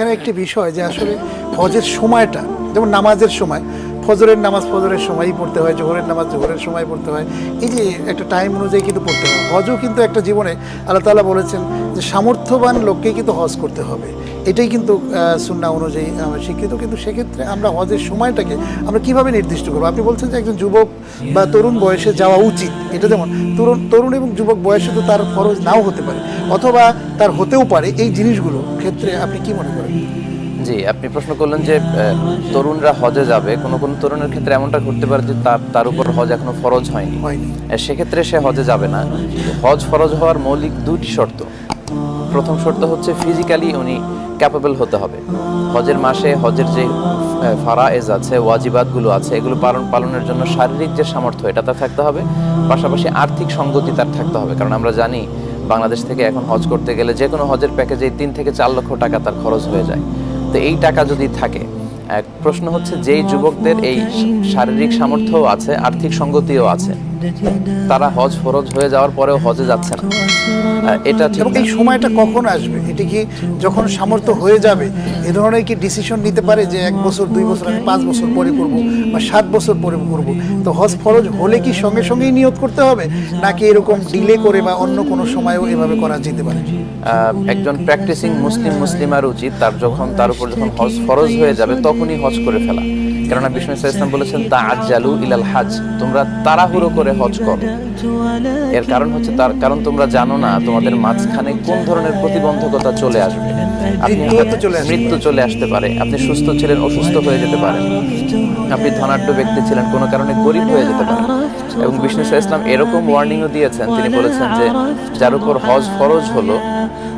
এখানে একটি বিষয় যে আসলে হজের সময়টা, যেমন নামাজের সময় ফজরের নামাজ ফজরের সময়ই পড়তে হয়, জোহরের নামাজ জোহরের সময় পড়তে হয়, এই যে একটা টাইম অনুযায়ী কিন্তু পড়তে হয়। হজও কিন্তু একটা জীবনে আল্লাহ তাআলা বলেছেন যে সামর্থ্যবান লোককেই কিন্তু হজ করতে হবে, এটাই কিন্তু সুন্নাহ অনুযায়ী স্বীকৃত। কিন্তু সেক্ষেত্রে আমরা হজের সময়টাকে আমরা কীভাবে নির্দিষ্ট করবো? আপনি বলছেন যে একজন যুবক বা তরুণ বয়সে যাওয়া উচিত, এটা যেমন তরুণ এবং যুবক বয়সে তো তার ফরজ নাও হতে পারে অথবা তার হতেও পারে, এই জিনিসগুলো ক্ষেত্রে আপনি কি মনে করেন? জি, আপনি প্রশ্ন করলেন যে তরুণরা হজে যাবে, কোনো তরুণের ক্ষেত্রে এমনটা ঘটতে পারে যে তার উপর হজ এখনো ফরজ হয়নি, সেক্ষেত্রে সে হজে যাবে না। হজ ফরজ হওয়ার মৌলিক দুটি শর্ত। প্রথম শর্ত হচ্ছে ফিজিক্যালি উনি ক্যাপেবল হতে হবে। হজের মাসে হজের যে ফারায়েজ আছে, ওয়াজিবাতগুলো আছে, এগুলো পালনের জন্য শারীরিক যে সামর্থ্য এটা তার থাকতে হবে, পাশাপাশি আর্থিক সঙ্গতি তার থাকতে হবে। কারণ আমরা জানি বাংলাদেশ থেকে এখন হজ করতে গেলে যে কোনো হজের প্যাকেজে 3 থেকে 4 লক্ষ টাকা তার খরচ হয়ে যায়। তো এই টাকা যদি থাকে, প্রশ্ন হচ্ছে যেই যুবকদের এই শারীরিক সামর্থ্যও আছে, আর্থিক সঙ্গতিও আছে, তারা হজ ফরজ হয়ে যাওয়ার পরেও হজে যাচ্ছে না, এটা ঠিক না। এই সময়টা কখন আসবে? এটা কি যখন সামর্থ্য হয়ে যাবে এ ধরনের কি ডিসিশন নিতে পারে যে 1 বছর 2 বছর আমি 5 বছর পরে করব বা 7 বছর পরে করব? তো হজ ফরজ হলে কি সঙ্গে সঙ্গেই নিয়ত করতে হবে, নাকি এরকম ডিলে করে বা অন্য কোনো সময়ও এভাবে করা যেতে পারে? একজন প্র্যাকটিসিং মুসলিমার উচিত তার উপর যখন হজ ফরজ হয়ে যাবে তখনই হজ করে ফেলা। কেননা বিষ্ণু ইসলাম বলেছেন তাআজ্জালু ইলাল হজ, তোমরা তাড়াহুড়ো করে হজ করো। এর কারণ হচ্ছে কারণ তোমরা জানো না তোমাদের মাঝখানে কোন ধরনের প্রতিবন্ধকতা চলে আসবে। মৃত্যু চলে আসতে পারে, আপনি সুস্থ ছিলেন অসুস্থ হয়ে যেতে পারেন, আপনি ধনাঢ্য ব্যক্তি ছিলেন কোনো কারণে গরিব হয়ে যেতে পারেন। এবং বিষ্ণু ইসলাম এরকম ওয়ার্নিংও দিয়েছেন, তিনি বলেছেন যে যার উপর হজ ফরজ হলো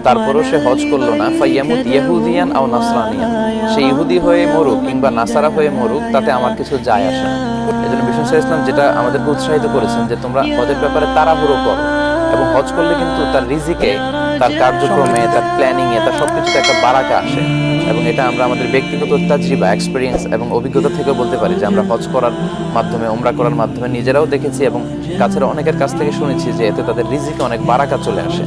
তারপরও সে হজ করলো না, ফাইয়ামুত ইহুদিয়ান আও নাসরানিয়ান, সে ইহুদি হয়ে মরুক কিংবা নাসারা হয়ে মরুক, তাতে আমার কিছু যায় আসে না। এজন্য বিষ্ণু ইসলাম যেটা আমাদেরকে উৎসাহিত করেছেন যে তোমরা হজের ব্যাপারে তাড়াহুড়ো করো, এবং হজ করলে কিন্তু তার রিজিকে, তার কার্যক্রমে, তার প্ল্যানিংয়ে, তার সবকিছুতে একটা বারাকা আসে। এবং এটা আমরা আমাদের ব্যক্তিগত তাজরিবা, এক্সপেরিয়েন্স এবং অভিজ্ঞতা থেকে বলতে পারি যে আমরা হজ করার মাধ্যমে, উমরা করার মাধ্যমে নিজেরাও দেখেছি এবং কাছের অনেকের কাছ থেকে শুনেছি যে এতে তাদের রিজিকে অনেক বারাকা চলে আসে।